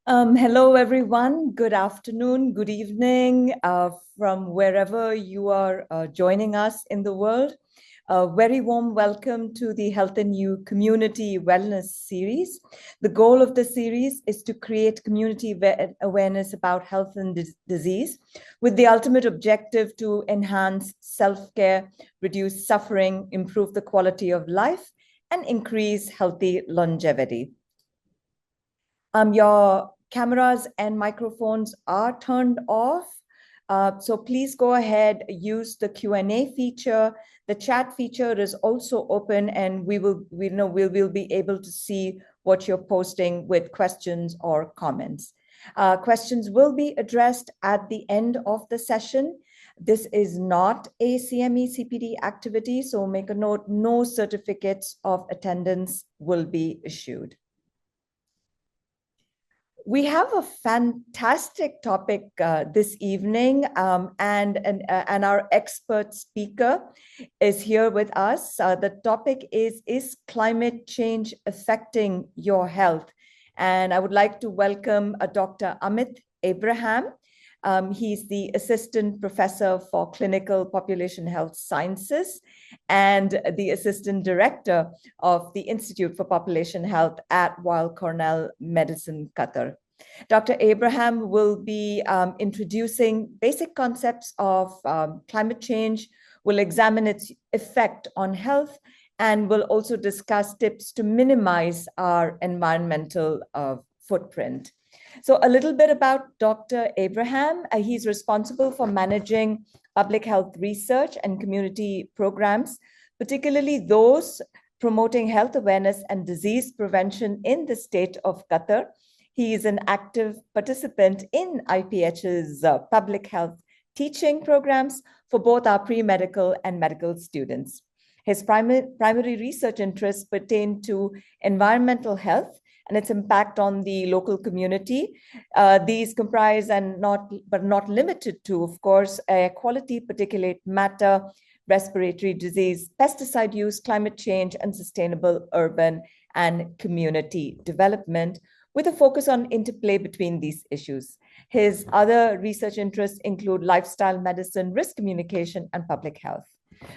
Hello, everyone. Good afternoon, good evening from wherever you are joining us in the world. A very warm welcome to the Health and You Community Wellness Series. The goal of the series is to create community awareness about health and disease, with the ultimate objective to enhance self-care, reduce suffering, improve the quality of life, and increase healthy longevity. Your cameras and microphones are turned off. So please go ahead, use the Q&A feature. The chat feature is also open, and we'll be able to see what you're posting with questions or comments. Questions will be addressed at the end of the session. This is not a CME CPD activity, so make a note, no certificates of attendance will be issued. We have a fantastic topic this evening, and our expert speaker is here with us. The topic is climate change affecting your health? And I would like to welcome Dr. Amit Abraham. He's the Assistant Professor for Clinical Population Health Sciences and the Assistant Director of the Institute for Population Health at Weill Cornell Medicine-Qatar. Dr. Abraham will be introducing basic concepts of climate change, will examine its effect on health, and will also discuss tips to minimize our environmental footprint. So a little bit about Dr. Abraham. He's responsible for managing public health research and community programs, particularly those promoting health awareness and disease prevention in the state of Qatar. He is an active participant in IPH's public health teaching programs for both our pre-medical and medical students. His primary research interests pertain to environmental health and its impact on the local community. These comprise, but not limited to, of course, air quality, particulate matter, respiratory disease, pesticide use, climate change, and sustainable urban and community development, with a focus on interplay between these issues. His other research interests include lifestyle medicine, risk communication, and public health.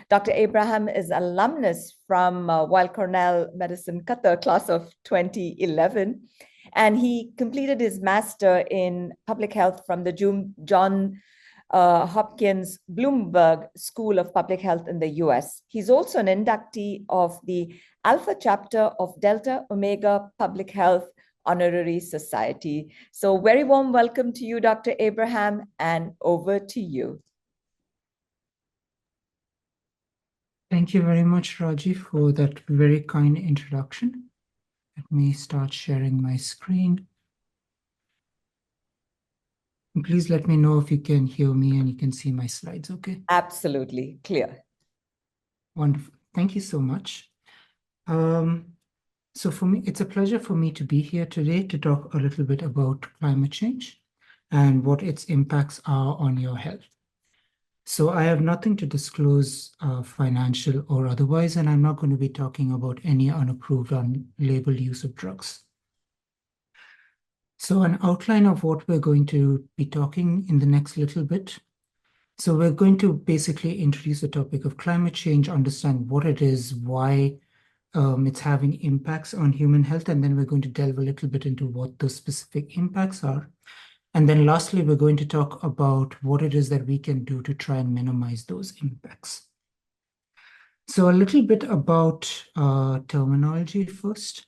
Dr. Abraham is alumnus from Weill Cornell Medicine-Qatar, class of 2011, and he completed his master in public health from the John Hopkins Bloomberg School of Public Health in the US. He's also an inductee of the Alpha chapter of Delta Omega Public Health Honorary Society. So very warm welcome to you, Dr. Abraham, and over to you. Thank you very much, Raji, for that very kind introduction. Let me start sharing my screen. And please let me know if you can hear me and you can see my slides, okay? Absolutely, clear. Wonderful. Thank you so much. So for me, it's a pleasure for me to be here today to talk a little bit about climate change and what its impacts are on your health. So I have nothing to disclose financial or otherwise, and I'm not going to be talking about any unapproved unlabeled use of drugs. So an outline of what we're going to be talking in the next little bit. So we're going to basically introduce the topic of climate change, understand what it is, why it's having impacts on human health, and then we're going to delve a little bit into what those specific impacts are. And then lastly, we're going to talk about what it is that we can do to try and minimize those impacts. So a little bit about terminology first.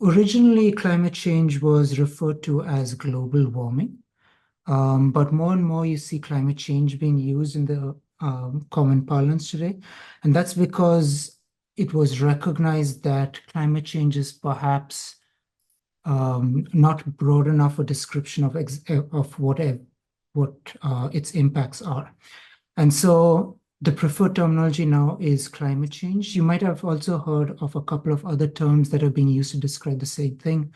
Originally, climate change was referred to as global warming, but more and more you see climate change being used in the common parlance today. And that's because it was recognized that climate change is perhaps not broad enough a description of what its impacts are. And so the preferred terminology now is climate change. You might have also heard of a couple of other terms that are being used to describe the same thing.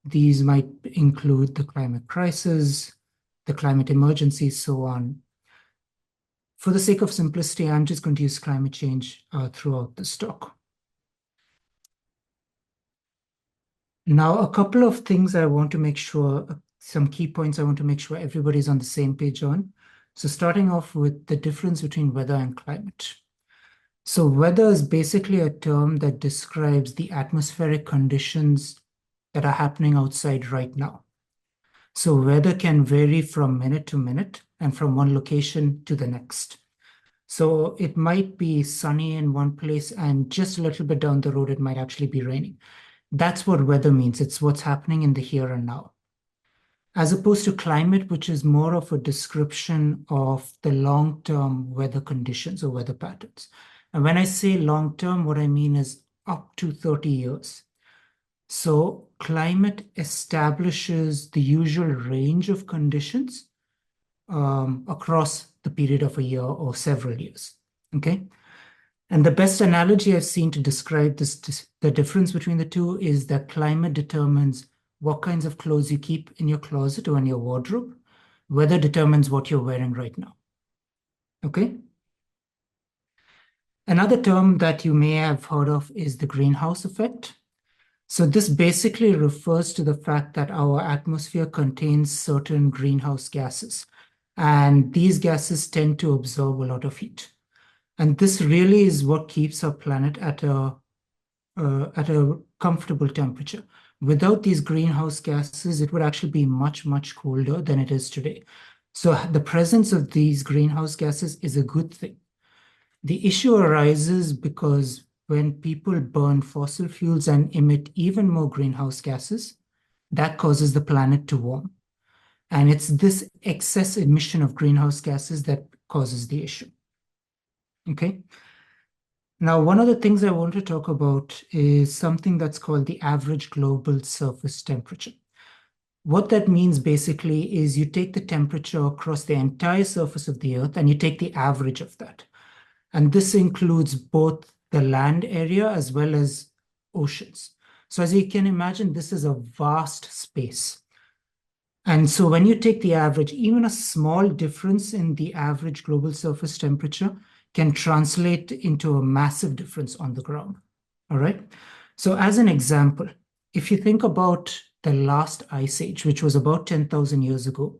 These might include the climate crisis, the climate emergency, so on. For the sake of simplicity, I'm just going to use climate change throughout this talk. Now, a couple of things I want to make sure, some key points I want to make sure everybody's on the same page on. So starting off with the difference between weather and climate. So weather is basically a term that describes the atmospheric conditions that are happening outside right now. So weather can vary from minute to minute and from one location to the next. So it might be sunny in one place and just a little bit down the road, it might actually be raining. That's what weather means. It's what's happening in the here and now. As opposed to climate, which is more of a description of the long-term weather conditions or weather patterns. And when I say long-term, what I mean is up to 30 years. So climate establishes the usual range of conditions across the period of a year or several years. Okay. And the best analogy I've seen to describe the difference between the two is that climate determines what kinds of clothes you keep in your closet or in your wardrobe. Weather determines what you're wearing right now. Okay. Another term that you may have heard of is the greenhouse effect. So this basically refers to the fact that our atmosphere contains certain greenhouse gases, and these gases tend to absorb a lot of heat. And this really is what keeps our planet at a comfortable temperature. Without these greenhouse gases, it would actually be much, much colder than it is today. So the presence of these greenhouse gases is a good thing. The issue arises because when people burn fossil fuels and emit even more greenhouse gases, that causes the planet to warm. And it's this excess emission of greenhouse gases that causes the issue. Okay. Now, one of the things I want to talk about is something that's called the average global surface temperature. What that means basically is you take the temperature across the entire surface of the Earth and you take the average of that. And this includes both the land area as well as oceans. So as you can imagine, this is a vast space. And so when you take the average, even a small difference in the average global surface temperature can translate into a massive difference on the ground. All right. So as an example, if you think about the last ice age, which was about 10,000 years ago,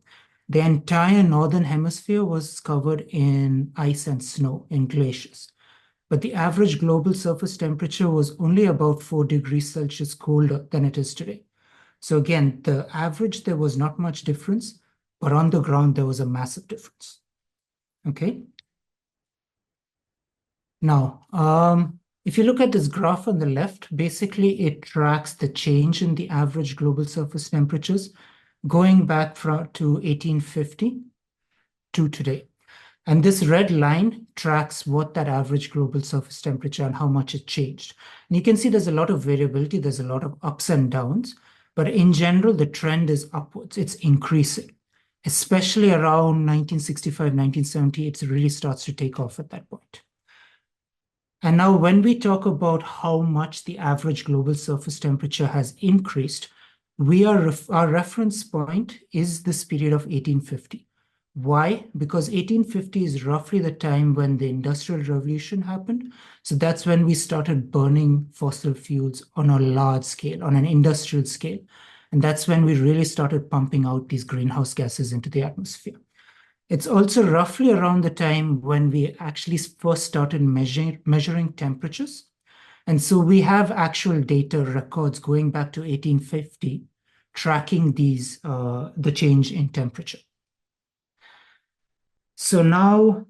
the entire northern hemisphere was covered in ice and snow in glaciers. But the average global surface temperature was only about 4 degrees Celsius colder than it is today. So again, the average, there was not much difference, but on the ground, there was a massive difference. Okay. Now, if you look at this graph on the left, basically it tracks the change in the average global surface temperatures going back to 1850 to today. And this red line tracks what that average global surface temperature and how much it changed. And you can see there's a lot of variability, there's a lot of ups and downs, but in general, the trend is upwards, it's increasing. Especially around 1965, 1970, it really starts to take off at that point. And now when we talk about how much the average global surface temperature has increased, our reference point is this period of 1850. Why? Because 1850 is roughly the time when the Industrial Revolution happened. So that's when we started burning fossil fuels on a large scale, on an industrial scale. And that's when we really started pumping out these greenhouse gases into the atmosphere. It's also roughly around the time when we actually first started measuring temperatures. And so we have actual data records going back to 1850, tracking the change in temperature. So now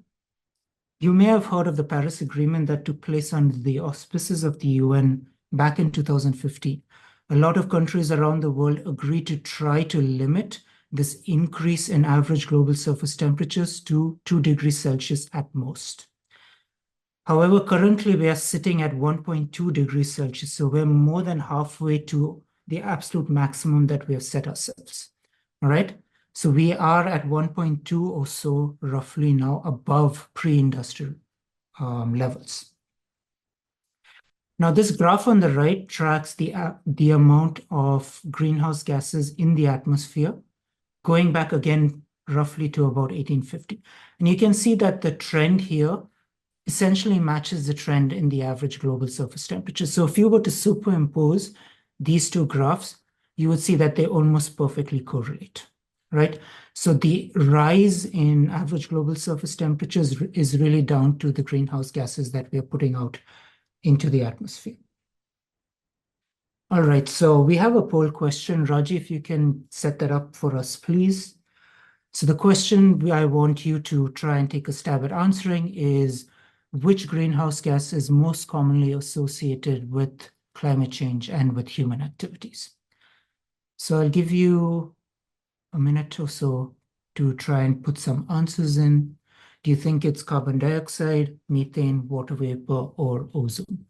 you may have heard of the Paris Agreement that took place under the auspices of the UN back in 2015. A lot of countries around the world agreed to try to limit this increase in average global surface temperatures to 2 degrees Celsius at most. However, currently we are sitting at 1.2 degrees Celsius, so we're more than halfway to the absolute maximum that we have set ourselves. All right, so we are at 1.2 or so roughly now above pre-industrial levels. Now, this graph on the right tracks the amount of greenhouse gases in the atmosphere going back again roughly to about 1850. And you can see that the trend here essentially matches the trend in the average global surface temperature. So if you were to superimpose these two graphs, you would see that they almost perfectly correlate, right? So the rise in average global surface temperatures is really down to the greenhouse gases that we are putting out into the atmosphere. All right, so we have a poll question. Raji, if you can set that up for us, please. So the question I want you to try and take a stab at answering is, which greenhouse gas is most commonly associated with climate change and with human activities? So I'll give you a minute or so to try and put some answers in. Do you think it's carbon dioxide, methane, water vapor, or ozone?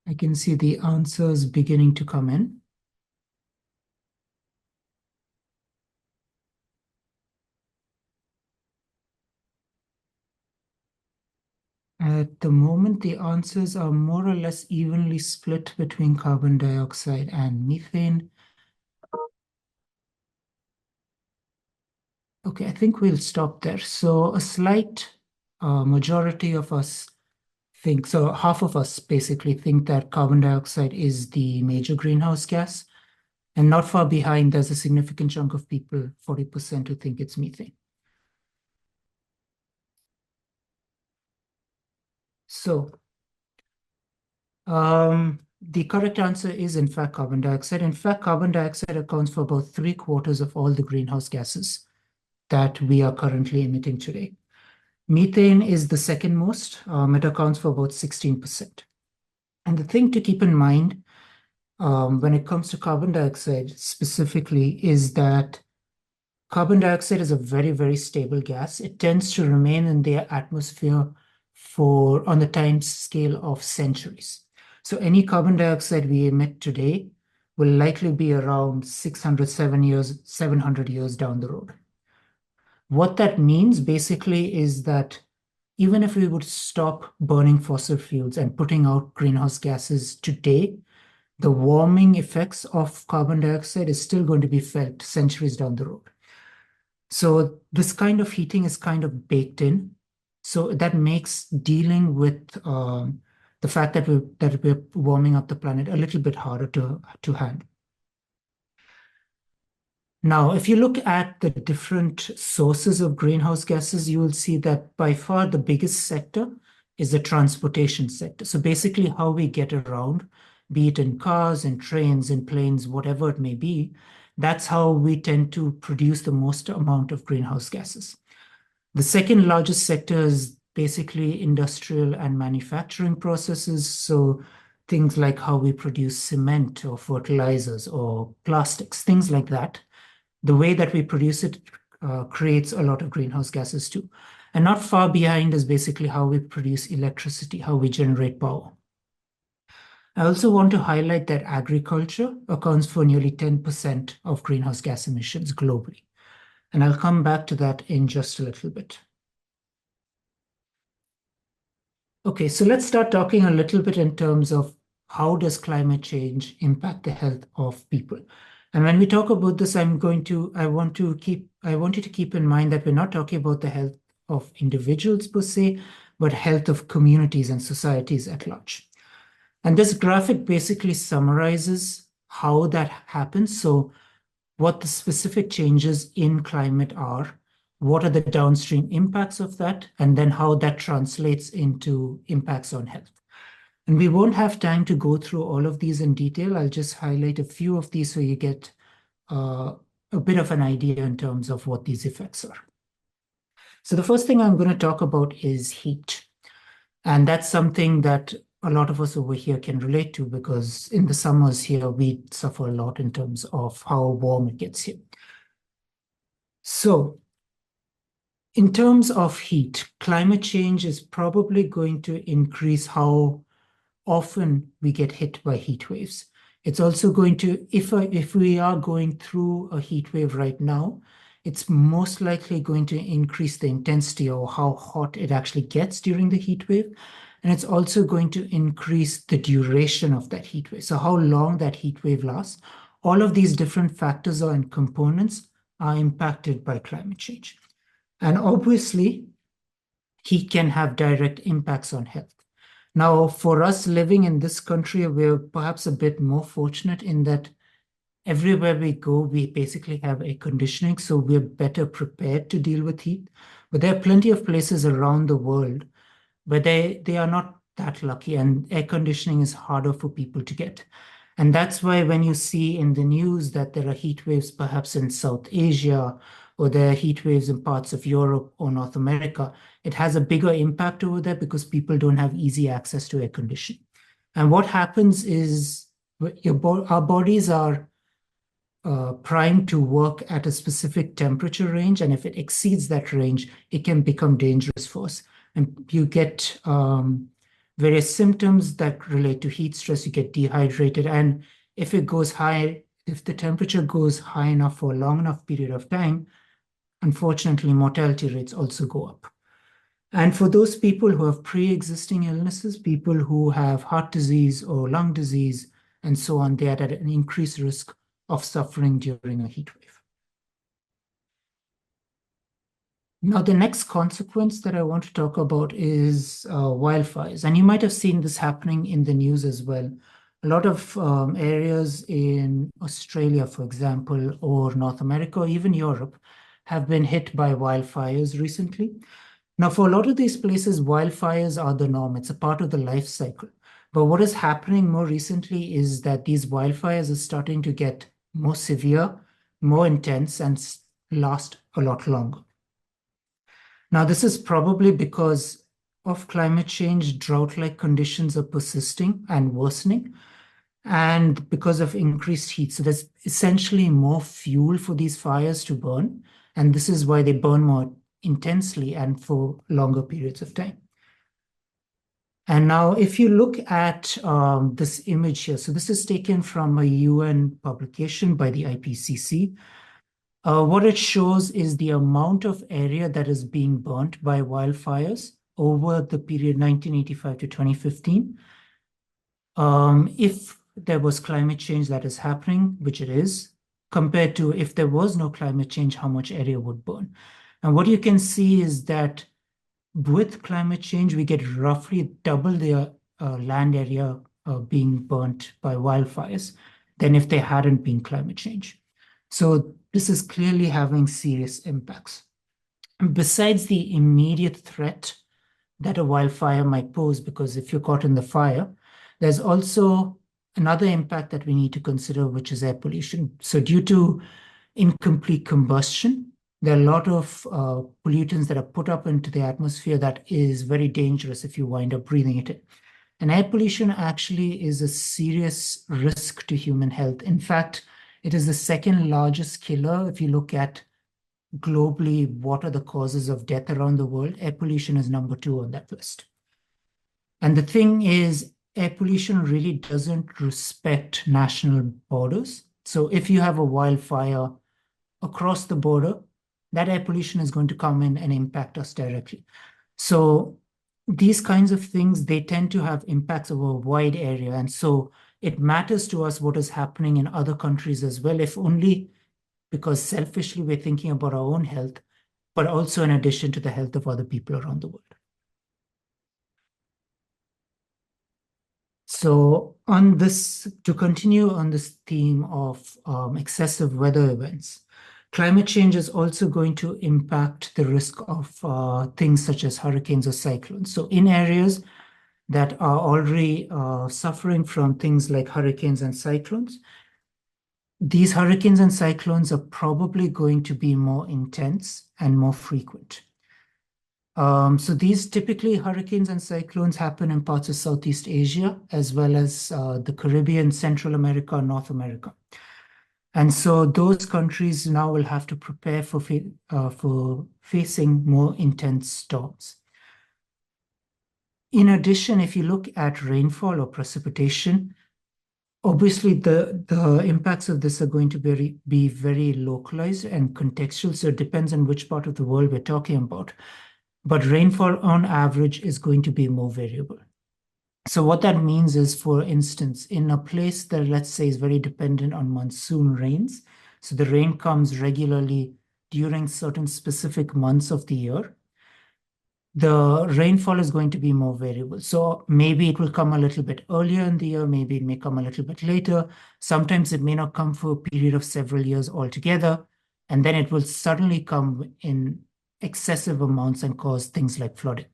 I can see the answers beginning to come in. At the moment, the answers are more or less evenly split between carbon dioxide and methane. Okay, I think we'll stop there. So a slight majority of us think, so half of us basically think that carbon dioxide is the major greenhouse gas. And not far behind, there's a significant chunk of people, 40%, who think it's methane. So the correct answer is, in fact, carbon dioxide. In fact, carbon dioxide accounts for about 3/4 of all the greenhouse gases that we are currently emitting today. Methane is the second most. It accounts for about 16%. And the thing to keep in mind when it comes to carbon dioxide specifically is that carbon dioxide is a very, very stable gas. It tends to remain in the atmosphere for on the time scale of centuries. So any carbon dioxide we emit today will likely be around 600, 700 years down the road. What that means basically is that even if we would stop burning fossil fuels and putting out greenhouse gases today, the warming effects of carbon dioxide is still going to be felt centuries down the road. So this kind of heating is kind of baked in. So that makes dealing with the fact that we're warming up the planet a little bit harder to handle. Now, if you look at the different sources of greenhouse gases, you will see that by far the biggest sector is the transportation sector. So basically how we get around, be it in cars and trains and planes, whatever it may be, that's how we tend to produce the most amount of greenhouse gases. The second largest sector is basically industrial and manufacturing processes. So things like how we produce cement or fertilizers or plastics, things like that. The way that we produce it creates a lot of greenhouse gases too. And not far behind is basically how we produce electricity, how we generate power. I also want to highlight that agriculture accounts for nearly 10% of greenhouse gas emissions globally. And I'll come back to that in just a little bit. Okay, so let's start talking a little bit in terms of how does climate change impact the health of people. And when we talk about this, I want you to keep in mind that we're not talking about the health of individuals per se, but health of communities and societies at large. And this graphic basically summarizes how that happens. So what the specific changes in climate are, what are the downstream impacts of that, and then how that translates into impacts on health. And we won't have time to go through all of these in detail. I'll just highlight a few of these so you get a bit of an idea in terms of what these effects are. So the first thing I'm going to talk about is heat. And that's something that a lot of us over here can relate to because in the summers here, we suffer a lot in terms of how warm it gets here. So in terms of heat, climate change is probably going to increase how often we get hit by heat waves. It's also going to, if we are going through a heat wave right now, it's most likely going to increase the intensity or how hot it actually gets during the heat wave. And it's also going to increase the duration of that heat wave. So how long that heat wave lasts. All of these different factors and components are impacted by climate change. And obviously, heat can have direct impacts on health. Now, for us living in this country, we're perhaps a bit more fortunate in that everywhere we go, we basically have air conditioning, so we're better prepared to deal with heat. But there are plenty of places around the world where they are not that lucky, and air conditioning is harder for people to get. And that's why when you see in the news that there are heat waves perhaps in South Asia, or there are heat waves in parts of Europe or North America, it has a bigger impact over there because people don't have easy access to air conditioning. And what happens is our bodies are primed to work at a specific temperature range, and if it exceeds that range, it can become dangerous for us. And you get various symptoms that relate to heat stress. You get dehydrated, and if it goes high, if the temperature goes high enough for a long enough period of time, unfortunately, mortality rates also go up. And for those people who have pre-existing illnesses, people who have heart disease or lung disease, and so on, they are at an increased risk of suffering during a heat wave. Now, the next consequence that I want to talk about is wildfires. And you might have seen this happening in the news as well. A lot of areas in Australia, for example, or North America, or even Europe, have been hit by wildfires recently. Now, for a lot of these places, wildfires are the norm. It's a part of the life cycle. But what is happening more recently is that these wildfires are starting to get more severe, more intense, and last a lot longer. Now, this is probably because of climate change. Drought-like conditions are persisting and worsening, and because of increased heat. So there's essentially more fuel for these fires to burn, and this is why they burn more intensely and for longer periods of time. And now, if you look at this image here, so this is taken from a UN publication by the IPCC. What it shows is the amount of area that is being burnt by wildfires over the period 1985 to 2015. If there was climate change that is happening, which it is, compared to if there was no climate change, how much area would burn. And what you can see is that with climate change, we get roughly double the land area being burnt by wildfires than if there hadn't been climate change. So this is clearly having serious impacts. And besides the immediate threat that a wildfire might pose, because if you're caught in the fire, there's also another impact that we need to consider, which is air pollution. So due to incomplete combustion, there are a lot of pollutants that are put up into the atmosphere that is very dangerous if you wind up breathing it in. And air pollution actually is a serious risk to human health. In fact, it is the second largest killer. If you look at globally, what are the causes of death around the world? Air pollution is number 2 on that list. And the thing is, air pollution really doesn't respect national borders. So if you have a wildfire across the border, that air pollution is going to come in and impact us directly. So these kinds of things, they tend to have impacts over a wide area. And so it matters to us what is happening in other countries as well, if only because selfishly we're thinking about our own health, but also in addition to the health of other people around the world. So on this, to continue on this theme of excessive weather events, climate change is also going to impact the risk of things such as hurricanes or cyclones. So in areas that are already suffering from things like hurricanes and cyclones, these hurricanes and cyclones are probably going to be more intense and more frequent. So these typically hurricanes and cyclones happen in parts of Southeast Asia, as well as the Caribbean, Central America, North America. And so those countries now will have to prepare for facing more intense storms. In addition, if you look at rainfall or precipitation, obviously the impacts of this are going to be very localized and contextual. So it depends on which part of the world we're talking about. But rainfall on average is going to be more variable. So what that means is, for instance, in a place that, let's say, is very dependent on monsoon rains, so the rain comes regularly during certain specific months of the year, the rainfall is going to be more variable. So maybe it will come a little bit earlier in the year, maybe it may come a little bit later. Sometimes it may not come for a period of several years altogether, and then it will suddenly come in excessive amounts and cause things like flooding.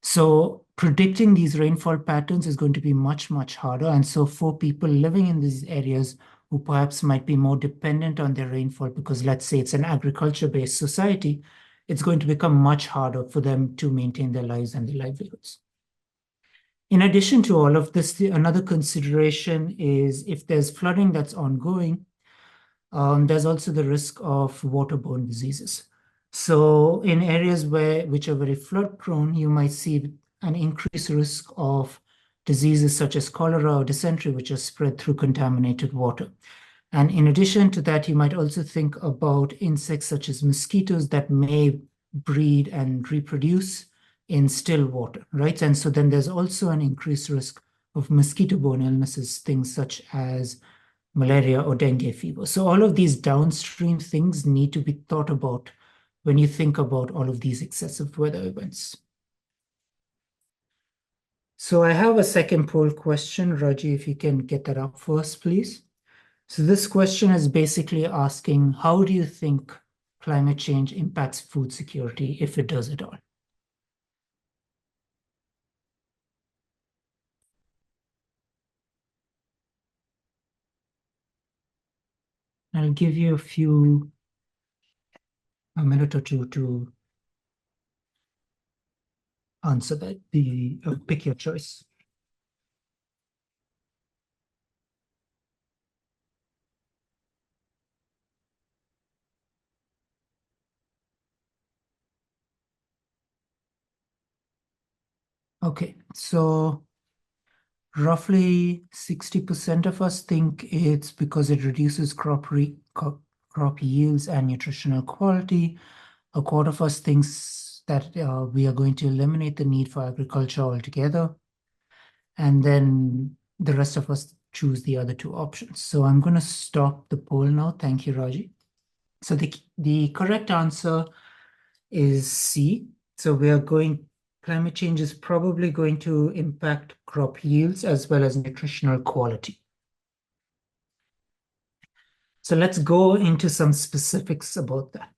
So predicting these rainfall patterns is going to be much, much harder. And so for people living in these areas who perhaps might be more dependent on their rainfall, because let's say it's an agriculture-based society, it's going to become much harder for them to maintain their lives and their livelihoods. In addition to all of this, another consideration is if there's flooding that's ongoing, there's also the risk of waterborne diseases. So in areas which are very flood prone, you might see an increased risk of diseases such as cholera or dysentery, which are spread through contaminated water. And in addition to that, you might also think about insects such as mosquitoes that may breed and reproduce in still water, right? And so then there's also an increased risk of mosquito-borne illnesses, things such as malaria or dengue fever. So all of these downstream things need to be thought about when you think about all of these excessive weather events. So I have a second poll question. Raji, if you can get that up first, please. So this question is basically asking, how do you think climate change impacts food security, if it does at all? I'll give you a minute or two to answer that, pick your choice. Okay, so roughly 60% of us think it's because it reduces crop yields and nutritional quality. A quarter of us thinks that we are going to eliminate the need for agriculture altogether. And then the rest of us choose the other two options. So I'm going to stop the poll now. Thank you, Raji. So the correct answer is C. So climate change is probably going to impact crop yields as well as nutritional quality. So let's go into some specifics about that.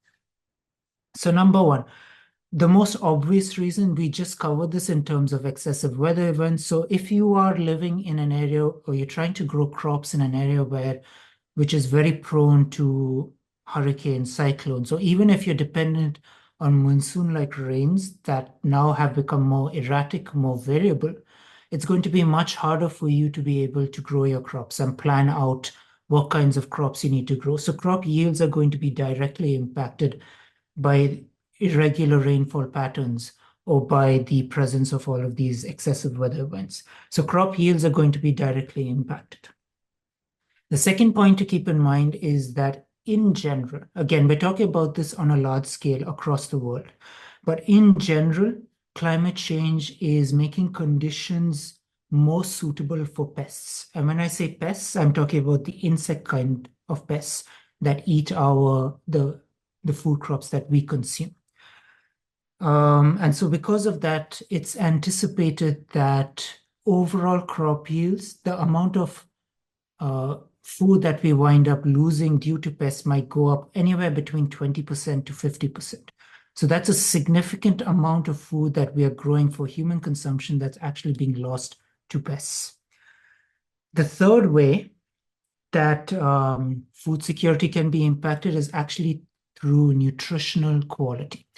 So number one, the most obvious reason, we just covered this in terms of excessive weather events. So if you are living in an area or you're trying to grow crops in an area which is very prone to hurricanes, cyclones, so even if you're dependent on monsoon-like rains that now have become more erratic, more variable, it's going to be much harder for you to be able to grow your crops and plan out what kinds of crops you need to grow. So crop yields are going to be directly impacted by irregular rainfall patterns or by the presence of all of these excessive weather events. So crop yields are going to be directly impacted. The second point to keep in mind is that in general, again, we're talking about this on a large scale across the world, but in general, climate change is making conditions more suitable for pests. And when I say pests, I'm talking about the insect kind of pests that eat the food crops that we consume. And so because of that, it's anticipated that overall crop yields, the amount of food that we wind up losing due to pests might go up anywhere between 20% to 50%. So that's a significant amount of food that we are growing for human consumption that's actually being lost to pests. The third way that food security can be impacted is actually through nutritional quality.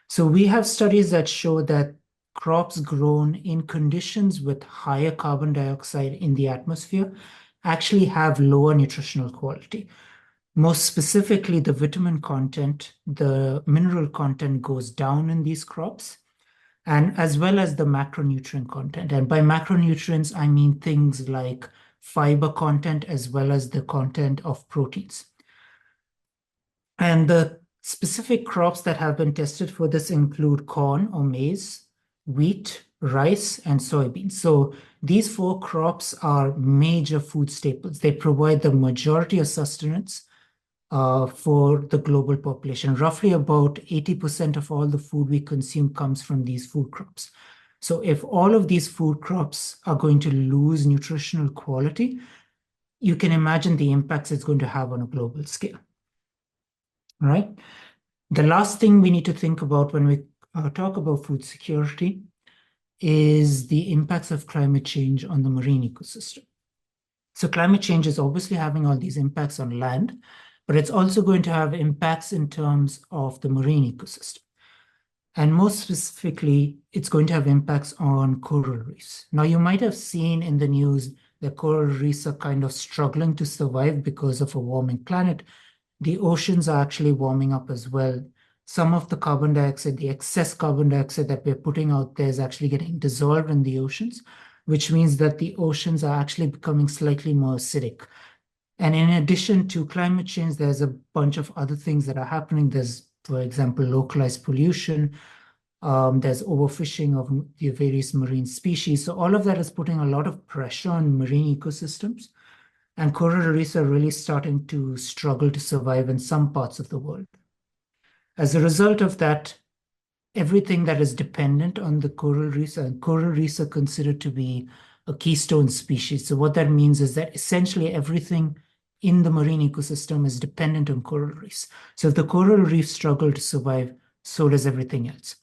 So we have studies that show that crops grown in conditions with higher carbon dioxide in the atmosphere actually have lower nutritional quality. Most specifically, the vitamin content, the mineral content goes down in these crops, and as well as the macronutrient content. And by macronutrients, I mean things like fiber content as well as the content of proteins. And the specific crops that have been tested for this include corn or maize, wheat, rice, and soybeans. So these four crops are major food staples. They provide the majority of sustenance for the global population. Roughly about 80% of all the food we consume comes from these food crops. So if all of these food crops are going to lose nutritional quality, you can imagine the impacts it's going to have on a global scale. All right. The last thing we need to think about when we talk about food security is the impacts of climate change on the marine ecosystem. So climate change is obviously having all these impacts on land, but it's also going to have impacts in terms of the marine ecosystem. And most specifically, it's going to have impacts on coral reefs. Now, you might have seen in the news that coral reefs are kind of struggling to survive because of a warming planet. The oceans are actually warming up as well. Some of the carbon dioxide, the excess carbon dioxide that we're putting out there is actually getting dissolved in the oceans, which means that the oceans are actually becoming slightly more acidic. And in addition to climate change, there's a bunch of other things that are happening. There's, for example, localized pollution. There's overfishing of the various marine species. So all of that is putting a lot of pressure on marine ecosystems. And coral reefs are really starting to struggle to survive in some parts of the world. As a result of that, everything that is dependent on the coral reefs, and coral reefs are considered to be a keystone species. So what that means is that essentially everything in the marine ecosystem is dependent on coral reefs. So if the coral reefs struggle to survive, so does everything else.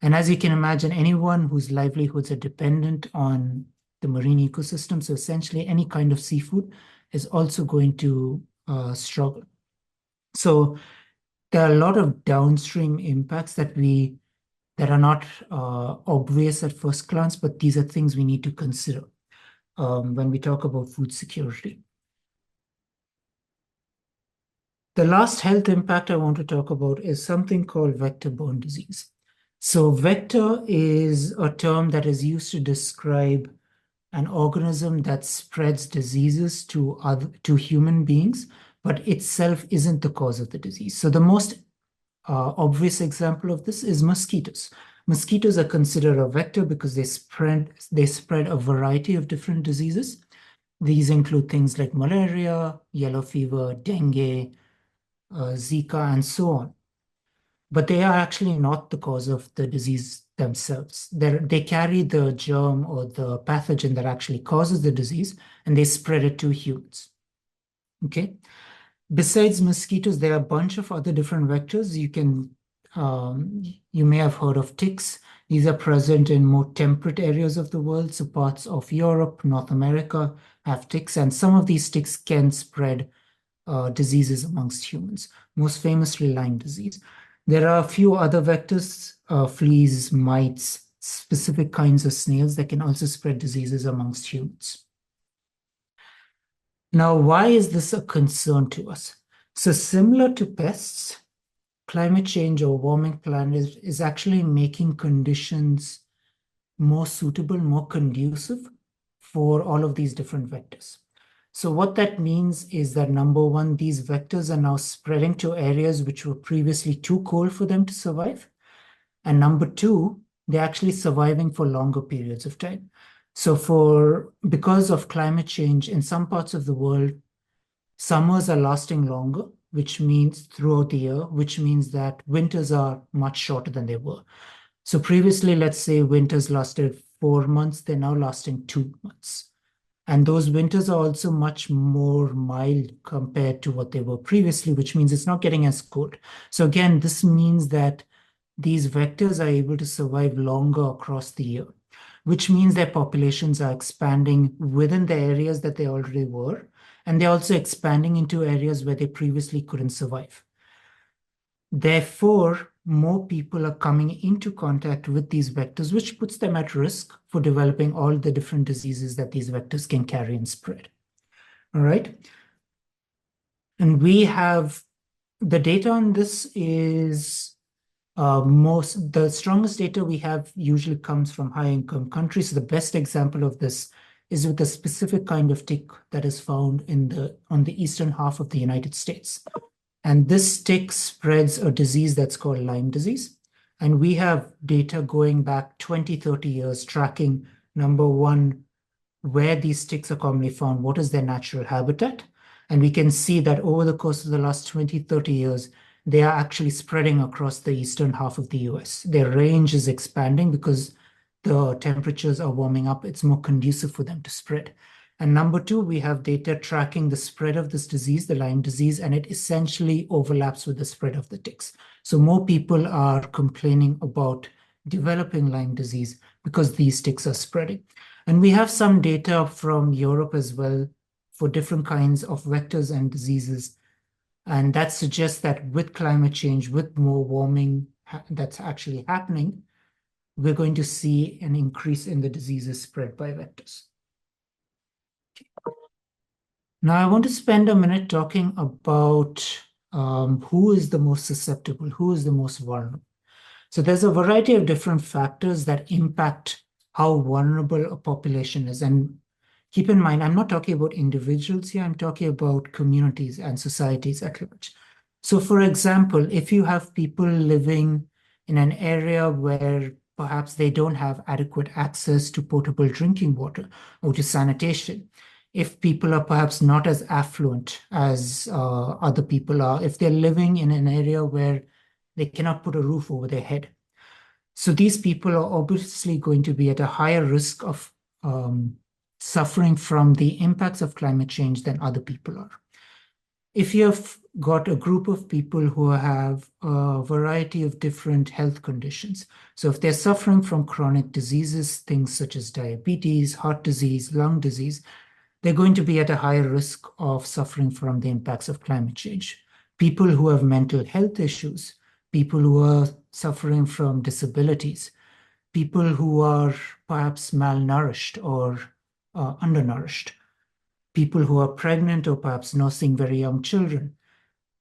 And as you can imagine, anyone whose livelihoods are dependent on the marine ecosystem, so essentially any kind of seafood, is also going to struggle. So there are a lot of downstream impacts that are not obvious at first glance, but these are things we need to consider when we talk about food security. The last health impact I want to talk about is something called vector-borne disease. So vector is a term that is used to describe an organism that spreads diseases to human beings, but itself isn't the cause of the disease. So the most obvious example of this is mosquitoes. Mosquitoes are considered a vector because they spread a variety of different diseases. These include things like malaria, yellow fever, dengue, Zika, and so on. But they are actually not the cause of the disease themselves. They carry the germ or the pathogen that actually causes the disease, and they spread it to humans. Okay. Besides mosquitoes, there are a bunch of other different vectors. You may have heard of ticks. These are present in more temperate areas of the world. So parts of Europe, North America have ticks, and some of these ticks can spread diseases amongst humans, most famously Lyme disease. There are a few other vectors, fleas, mites, specific kinds of snails that can also spread diseases amongst humans. Now, why is this a concern to us? So similar to pests, climate change or warming planet is actually making conditions more suitable, more conducive for all of these different vectors. So what that means is that, number one, these vectors are now spreading to areas which were previously too cold for them to survive. And number two, they're actually surviving for longer periods of time. So because of climate change in some parts of the world, summers are lasting longer, which means throughout the year, which means that winters are much shorter than they were. So previously, let's say winters lasted 4 months, they're now lasting 2 months. And those winters are also much more mild compared to what they were previously, which means it's not getting as cold. So again, this means that these vectors are able to survive longer across the year, which means their populations are expanding within the areas that they already were, and they're also expanding into areas where they previously couldn't survive. Therefore, more people are coming into contact with these vectors, which puts them at risk for developing all the different diseases that these vectors can carry and spread. All right. And we have the data on this is the strongest data we have usually comes from high-income countries. So the best example of this is with a specific kind of tick that is found on the eastern half of the United States. And this tick spreads a disease that's called Lyme disease. And we have data going back 20, 30 years tracking, number one, where these ticks are commonly found, what is their natural habitat, And we can see that over the course of the last 20, 30 years, they are actually spreading across the eastern half of the US. Their range is expanding because the temperatures are warming up. It's more conducive for them to spread. And number two, we have data tracking the spread of this disease, the Lyme disease, and it essentially overlaps with the spread of the ticks. So more people are complaining about developing Lyme disease because these ticks are spreading. And we have some data from Europe as well for different kinds of vectors and diseases. And that suggests that with climate change, with more warming that's actually happening, we're going to see an increase in the diseases spread by vectors. Now, I want to spend a minute talking about who is the most susceptible, who is the most vulnerable. So there's a variety of different factors that impact how vulnerable a population is. And keep in mind, I'm not talking about individuals here, I'm talking about communities and societies at large. So for example, if you have people living in an area where perhaps they don't have adequate access to potable drinking water or to sanitation, if people are perhaps not as affluent as other people are, if they're living in an area where they cannot put a roof over their head. So these people are obviously going to be at a higher risk of suffering from the impacts of climate change than other people are. If you've got a group of people who have a variety of different health conditions, so if they're suffering from chronic diseases, things such as diabetes, heart disease, lung disease, they're going to be at a higher risk of suffering from the impacts of climate change. People who have mental health issues, people who are suffering from disabilities, people who are perhaps malnourished or undernourished, people who are pregnant or perhaps nursing very young children,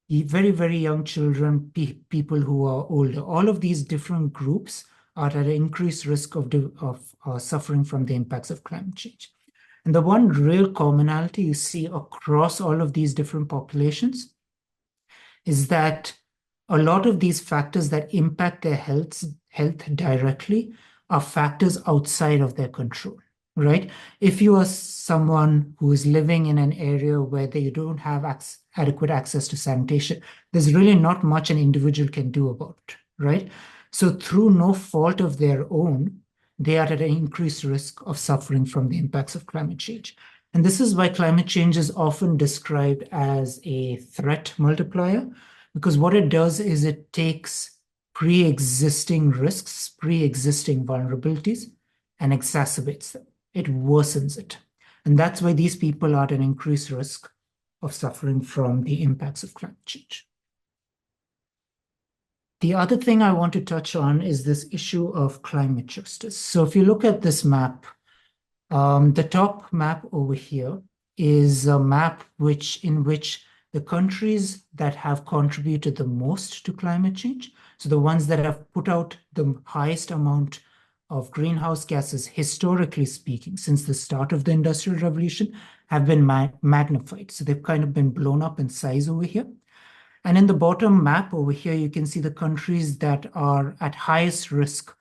very, very young children, people who are older. All of these different groups are at an increased risk of suffering from the impacts of climate change. And the one real commonality you see across all of these different populations is that a lot of these factors that impact their health directly are factors outside of their control, right? If you are someone who is living in an area where they don't have adequate access to sanitation, there's really not much an individual can do about it, right? So through no fault of their own, they are at an increased risk of suffering from the impacts of climate change. And this is why climate change is often described as a threat multiplier, because what it does is it takes pre-existing risks, pre-existing vulnerabilities, and exacerbates them. It worsens it. And that's why these people are at an increased risk of suffering from the impacts of climate change. The other thing I want to touch on is this issue of climate justice. So if you look at this map, the top map over here is a map in which the countries that have contributed the most to climate change, so the ones that have put out the highest amount of greenhouse gases, historically speaking, since the start of the Industrial Revolution, have been magnified. So they've kind of been blown up in size over here. And in the bottom map over here, you can see the countries that are at highest risk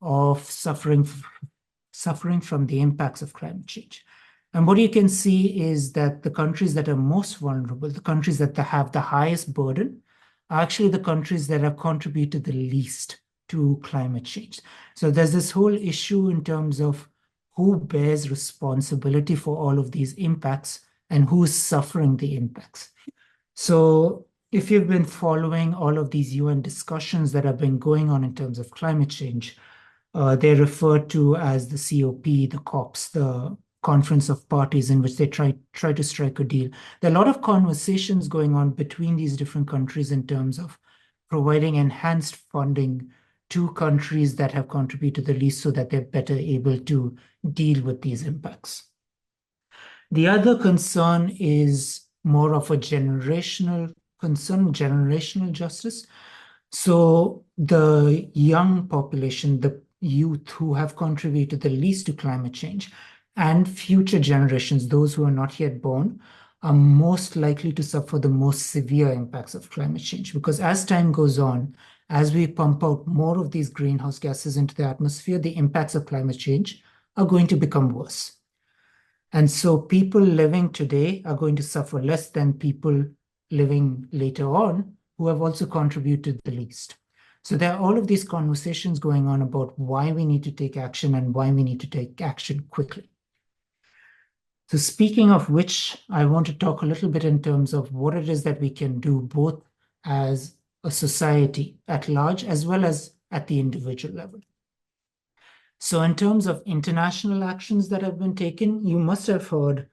of suffering from the impacts of climate change. And what you can see is that the countries that are most vulnerable, the countries that have the highest burden, are actually the countries that have contributed the least to climate change. So there's this whole issue in terms of who bears responsibility for all of these impacts and who's suffering the impacts. So if you've been following all of these UN discussions that have been going on in terms of climate change, they're referred to as the COP, the COPs, the Conference of Parties, in which they try to strike a deal. There are a lot of conversations going on between these different countries in terms of providing enhanced funding to countries that have contributed the least so that they're better able to deal with these impacts. The other concern is more of a generational concern, generational justice. So the young population, the youth who have contributed the least to climate change, and future generations, those who are not yet born, are most likely to suffer the most severe impacts of climate change. Because as time goes on, as we pump out more of these greenhouse gases into the atmosphere, the impacts of climate change are going to become worse. And so people living today are going to suffer less than people living later on who have also contributed the least. So there are all of these conversations going on about why we need to take action and why we need to take action quickly. So speaking of which, I want to talk a little bit in terms of what it is that we can do both as a society at large as well as at the individual level. So in terms of international actions that have been taken, you must have heard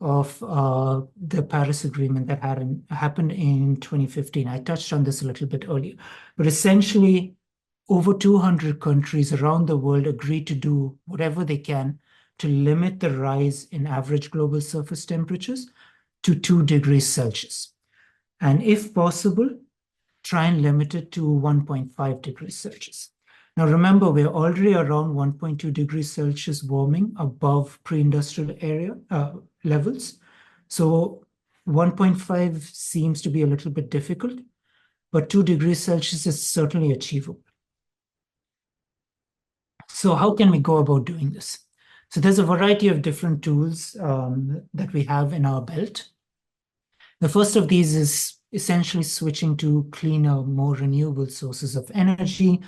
of the Paris Agreement that happened in 2015. I touched on this a little bit earlier, but essentially over 200 countries around the world agreed to do whatever they can to limit the rise in average global surface temperatures to 2 degrees Celsius. And if possible, try and limit it to 1.5 degrees Celsius. Now, remember, we're already around 1.2 degrees Celsius warming above pre-industrial area levels. So 1.5 seems to be a little bit difficult, but 2 degrees Celsius is certainly achievable. So how can we go about doing this? So there's a variety of different tools that we have in our belt. The first of these is essentially switching to cleaner, more renewable sources of energy.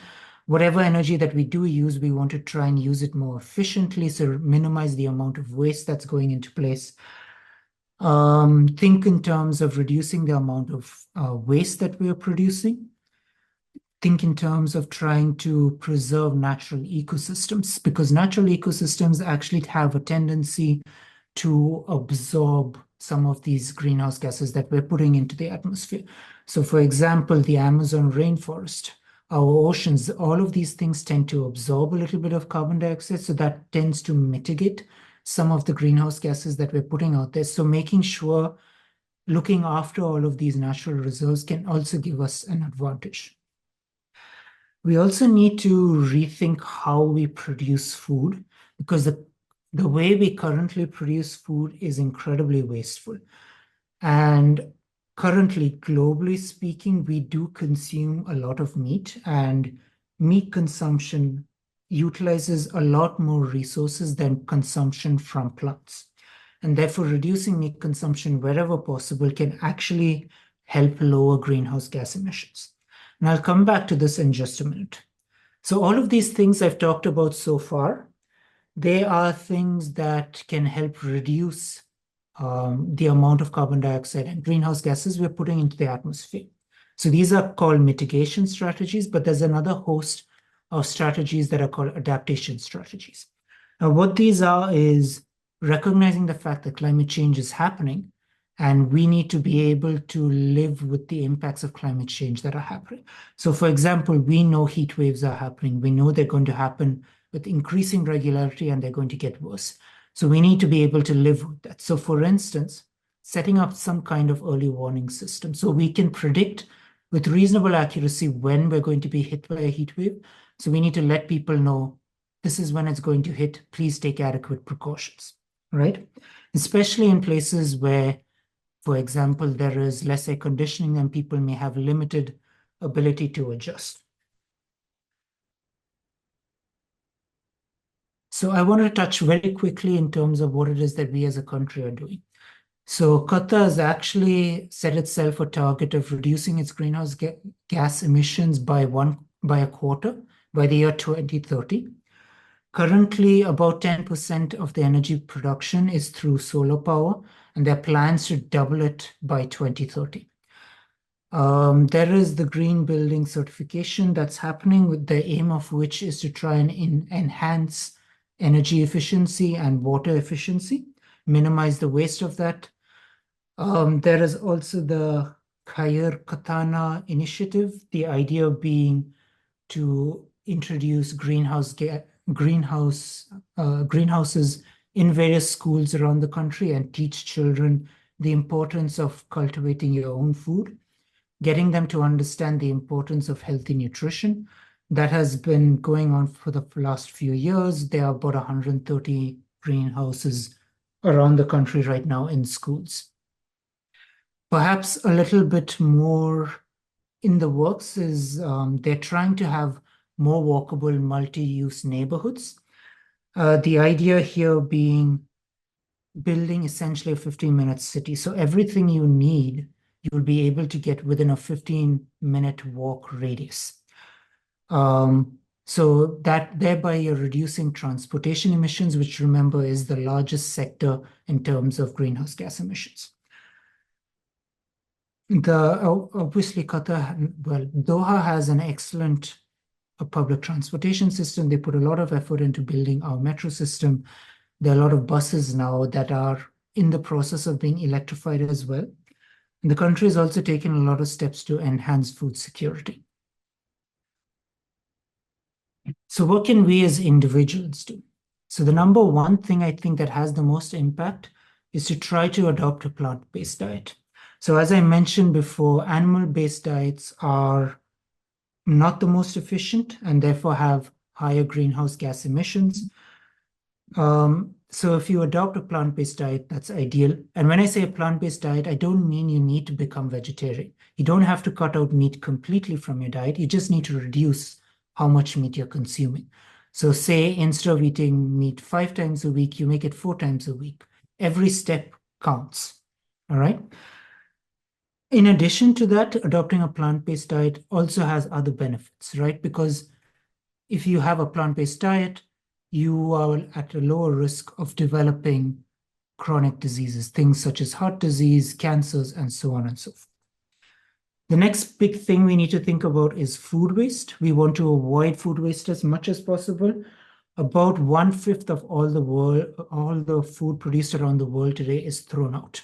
Whatever energy that we do use, we want to try and use it more efficiently, so minimize the amount of waste that's going into place. Think in terms of reducing the amount of waste that we are producing. Think in terms of trying to preserve natural ecosystems, because natural ecosystems actually have a tendency to absorb some of these greenhouse gases that we're putting into the atmosphere. So for example, the Amazon rainforest, our oceans, all of these things tend to absorb a little bit of carbon dioxide, so that tends to mitigate some of the greenhouse gases that we're putting out there. So making sure looking after all of these natural reserves can also give us an advantage. We also need to rethink how we produce food, because the way we currently produce food is incredibly wasteful. And currently, globally speaking, we do consume a lot of meat, and meat consumption utilizes a lot more resources than consumption from plants. And therefore, reducing meat consumption wherever possible can actually help lower greenhouse gas emissions. And I'll come back to this in just a minute. So all of these things I've talked about so far, they are things that can help reduce the amount of carbon dioxide and greenhouse gases we're putting into the atmosphere. So these are called mitigation strategies, but there's another host of strategies that are called adaptation strategies. Now, what these are is recognizing the fact that climate change is happening, and we need to be able to live with the impacts of climate change that are happening. So for example, we know heat waves are happening. We know they're going to happen with increasing regularity, and they're going to get worse. So we need to be able to live with that. So for instance, setting up some kind of early warning system so we can predict with reasonable accuracy when we're going to be hit by a heat wave. So we need to let people know this is when it's going to hit. Please take adequate precautions, right? Especially in places where, for example, there is less air conditioning and people may have limited ability to adjust. So I want to touch very quickly in terms of what it is that we as a country are doing. So Qatar has actually set itself a target of reducing its greenhouse gas emissions by a quarter by the year 2030. Currently, about 10% of the energy production is through solar power, and there are plans to double it by 2030. There is the green building certification that's happening, with the aim of which is to try and enhance energy efficiency and water efficiency, minimize the waste of that. There is also the Khair Katana initiative, the idea being to introduce greenhouses in various schools around the country and teach children the importance of cultivating your own food, getting them to understand the importance of healthy nutrition. That has been going on for the last few years. There are about 130 greenhouses around the country right now in schools. Perhaps a little bit more in the works is they're trying to have more walkable multi-use neighborhoods. The idea here being building essentially a 15-minute city. So everything you need, you'll be able to get within a 15-minute walk radius. So that thereby you're reducing transportation emissions, which remember is the largest sector in terms of greenhouse gas emissions. Obviously Doha has an excellent public transportation system. They put a lot of effort into building our metro system. There are a lot of buses now that are in the process of being electrified as well. And the country has also taken a lot of steps to enhance food security. So what can we as individuals do? So the number one thing I think that has the most impact is to try to adopt a plant-based diet. So as I mentioned before, animal-based diets are not the most efficient and therefore have higher greenhouse gas emissions. So if you adopt a plant-based diet, that's ideal. And when I say a plant-based diet, I don't mean you need to become vegetarian. You don't have to cut out meat completely from your diet. You just need to reduce how much meat you're consuming. So say instead of eating meat 5 times a week, you make it 4 times a week. Every step counts, all right? In addition to that, adopting a plant-based diet also has other benefits, right? Because if you have a plant-based diet, you are at a lower risk of developing chronic diseases, things such as heart disease, cancers, and so on and so forth. The next big thing we need to think about is food waste. We want to avoid food waste as much as possible. About 1/5 of all the food produced around the world today is thrown out.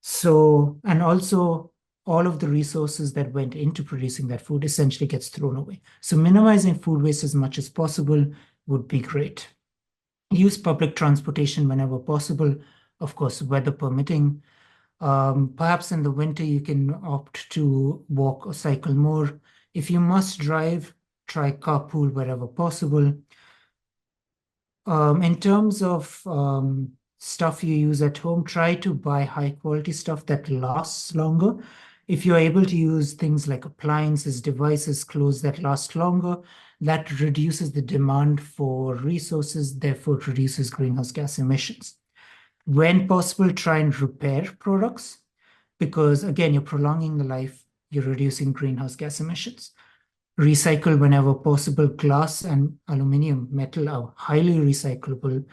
So, and also all of the resources that went into producing that food essentially gets thrown away. So minimizing food waste as much as possible would be great. Use public transportation whenever possible, of course, weather permitting. Perhaps in the winter, you can opt to walk or cycle more. If you must drive, try carpool wherever possible. In terms of stuff you use at home, try to buy high quality stuff that lasts longer. If you're able to use things like appliances, devices, clothes that last longer, that reduces the demand for resources, therefore it reduces greenhouse gas emissions. When possible, try and repair products because, again, you're prolonging the life, you're reducing greenhouse gas emissions. Recycle whenever possible. Glass and aluminum, metal are highly recyclable.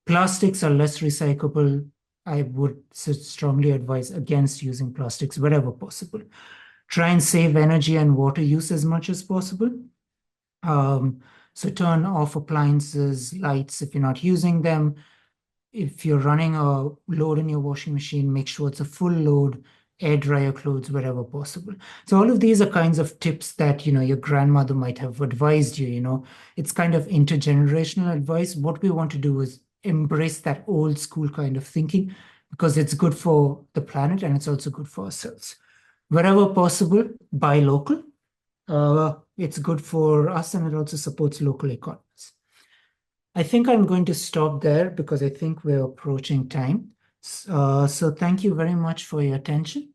Plastics are less recyclable. I would strongly advise against using plastics wherever possible. Try and save energy and water use as much as possible. So turn off appliances, lights if you're not using them. If you're running a load in your washing machine, make sure it's a full load, air dry your clothes wherever possible. So all of these are kinds of tips that, your grandmother might have advised you, it's kind of intergenerational advice. What we want to do is embrace that old school kind of thinking because it's good for the planet and it's also good for ourselves. Wherever possible, buy local. It's good for us and it also supports local economies. I think I'm going to stop there because I think we're approaching time. So thank you very much for your attention.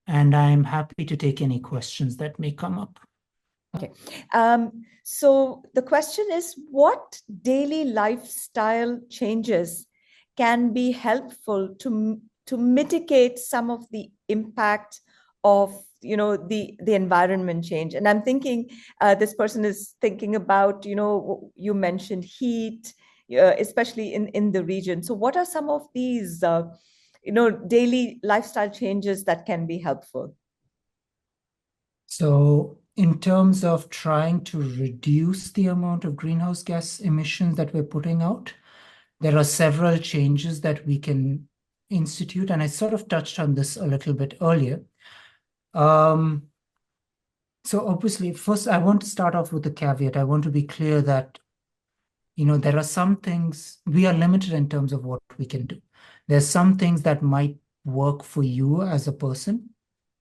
And I'm happy to take any questions that may come up. Okay. So the question is, what daily lifestyle changes can be helpful to mitigate some of the impact of the environment change? And I'm thinking this person is thinking about you mentioned heat, especially in the region. So what are some of these daily lifestyle changes that can be helpful? So in terms of trying to reduce the amount of greenhouse gas emissions that we're putting out, there are several changes that we can institute, and I sort of touched on this a little bit earlier. So obviously, first, I want to start off with a caveat. I want to be clear that, there are some things we are limited in terms of what we can do. There's some things that might work for you as a person,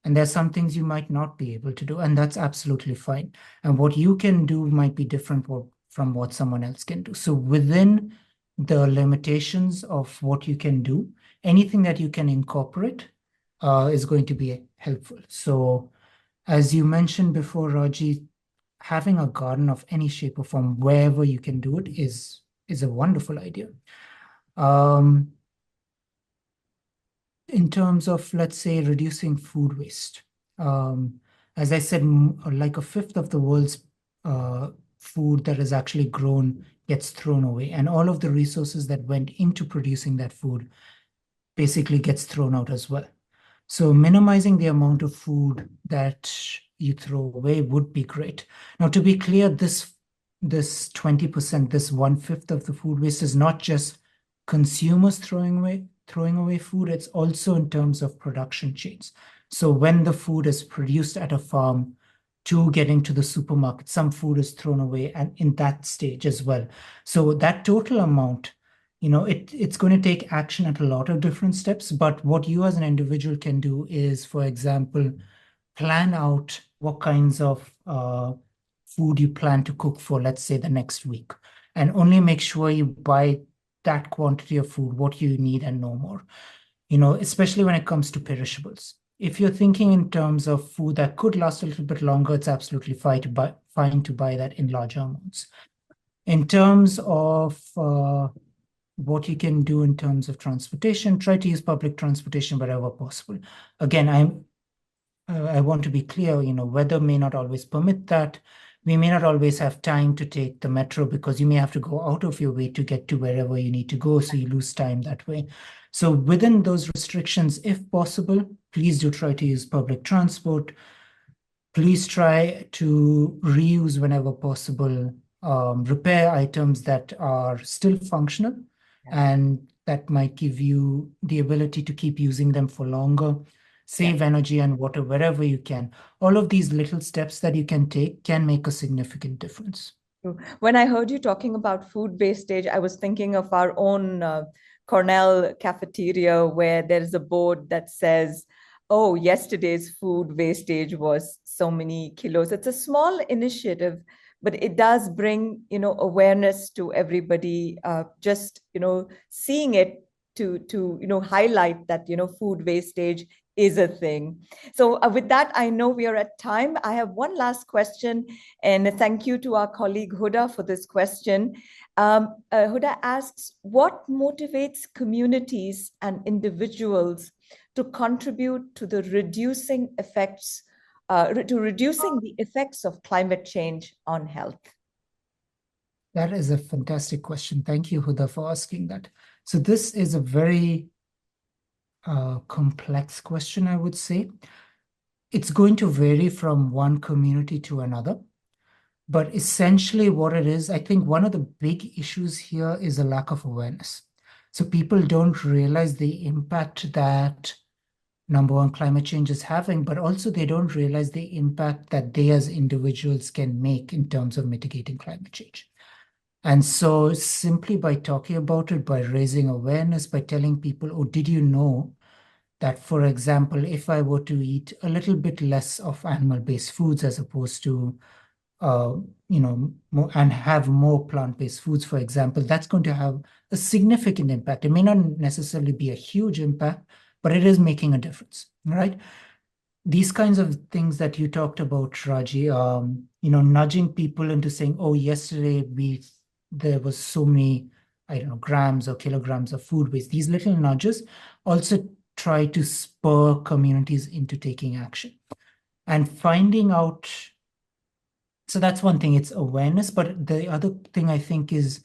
and there's some things you might not be able to do, and that's absolutely fine. And what you can do might be different from what someone else can do. So within the limitations of what you can do, anything that you can incorporate is going to be helpful. So as you mentioned before, Raji, having a garden of any shape or form, wherever you can do it, is a wonderful idea. in terms of, let's say, reducing food waste. Um, as I said, like a fifth of the world's food that is actually grown gets thrown away, and all of the resources that went into producing that food basically gets thrown out as well. So minimizing the amount of food that you throw away would be great. Now, to be clear, this 20%, this one-fifth of the food waste is not just consumers throwing away food, it's also in terms of production chains. So when the food is produced at a farm to getting to the supermarket, some food is thrown away and in that stage as well. So that total amount, it's going to take action at a lot of different steps. But what you as an individual can do is, for example, plan out what kinds of food you plan to cook for, let's say, the next week, and only make sure you buy that quantity of food, what you need and no more, especially when it comes to perishables. If you're thinking in terms of food that could last a little bit longer, it's absolutely fine to buy that in larger amounts. In terms of what you can do in terms of transportation, try to use public transportation wherever possible. Again, I want to be clear, weather may not always permit that. We may not always have time to take the metro because you may have to go out of your way to get to wherever you need to go, so you lose time that way. So within those restrictions, if possible, please do try to use public transport. Please try to reuse whenever possible, repair items that are still functional and that might give you the ability to keep using them for longer. Save energy and water wherever you can. All of these little steps that you can take can make a significant difference. When I heard you talking about food wastage, I was thinking of our own Cornell cafeteria where there's a board that says, oh, yesterday's food wastage was so many kilos. It's a small initiative, but it does bring, awareness to everybody, just, seeing it to highlight that, food wastage is a thing. So with that, I know we are at time. I have one last question, and thank you to our colleague Huda for this question. Huda asks, what motivates communities and individuals to contribute to the reducing the effects of climate change on health? That is a fantastic question. Thank you, Huda, for asking that. So this is a very complex question, I would say. It's going to vary from one community to another. But essentially what it is, I think one of the big issues here is a lack of awareness. So people don't realize the impact that, number one, climate change is having, but also they don't realize the impact that they as individuals can make in terms of mitigating climate change. And so simply by talking about it, by raising awareness, by telling people, oh, did you know that, for example, if I were to eat a little bit less of animal-based foods as opposed to, more, and have more plant-based foods, for example, that's going to have a significant impact. It may not necessarily be a huge impact, but it is making a difference, right? These kinds of things that you talked about, Raji, nudging people into saying, oh, yesterday there was so many, I don't know, grams or kilograms of food waste. These little nudges also try to spur communities into taking action and finding out. So that's one thing, it's awareness. But the other thing I think is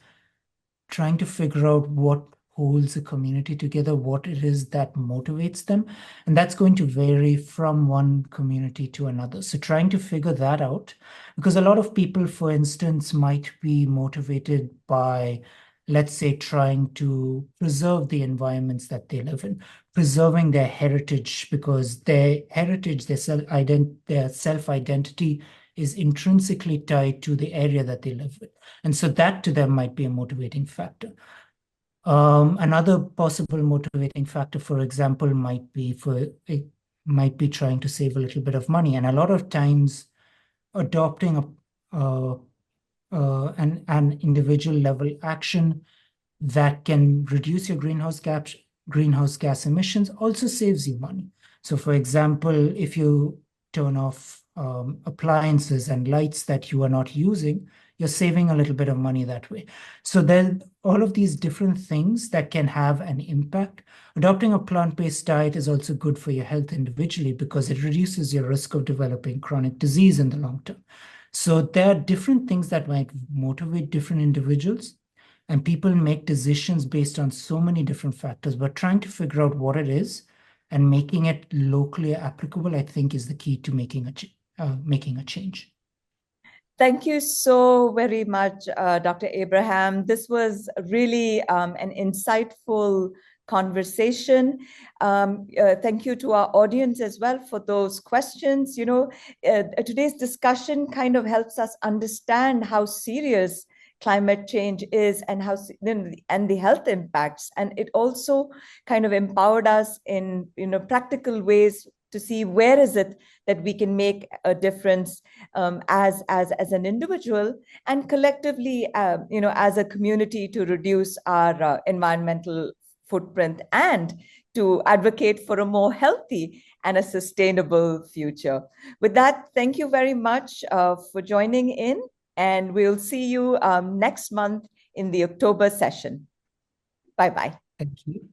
trying to figure out what holds a community together, what it is that motivates them. And that's going to vary from one community to another. So trying to figure that out, because a lot of people, for instance, might be motivated by, let's say, trying to preserve the environments that they live in, preserving their heritage, because their heritage, their self-identity is intrinsically tied to the area that they live with. And so that to them might be a motivating factor. Another possible motivating factor, for example, might be trying to save a little bit of money. And a lot of times adopting an individual level action that can reduce your greenhouse gas emissions also saves you money. So for example, if you turn off appliances and lights that you are not using, you're saving a little bit of money that way. So then all of these different things that can have an impact. Adopting a plant-based diet is also good for your health individually because it reduces your risk of developing chronic disease in the long term. So there are different things that might motivate different individuals, and people make decisions based on so many different factors. But trying to figure out what it is and making it locally applicable, I think, is the key to making a change. Thank you so very much, Dr. Abraham. This was really an insightful conversation. Thank you to our audience as well for those questions. Today's discussion kind of helps us understand how serious climate change is and and the health impacts. And it also kind of empowered us in practical ways to see where is it that we can make a difference as an individual and collectively, as a community to reduce our environmental footprint and to advocate for a more healthy and a sustainable future. With that, thank you very much for joining in, and we'll see you next month in the October session. Bye-bye. Thank you.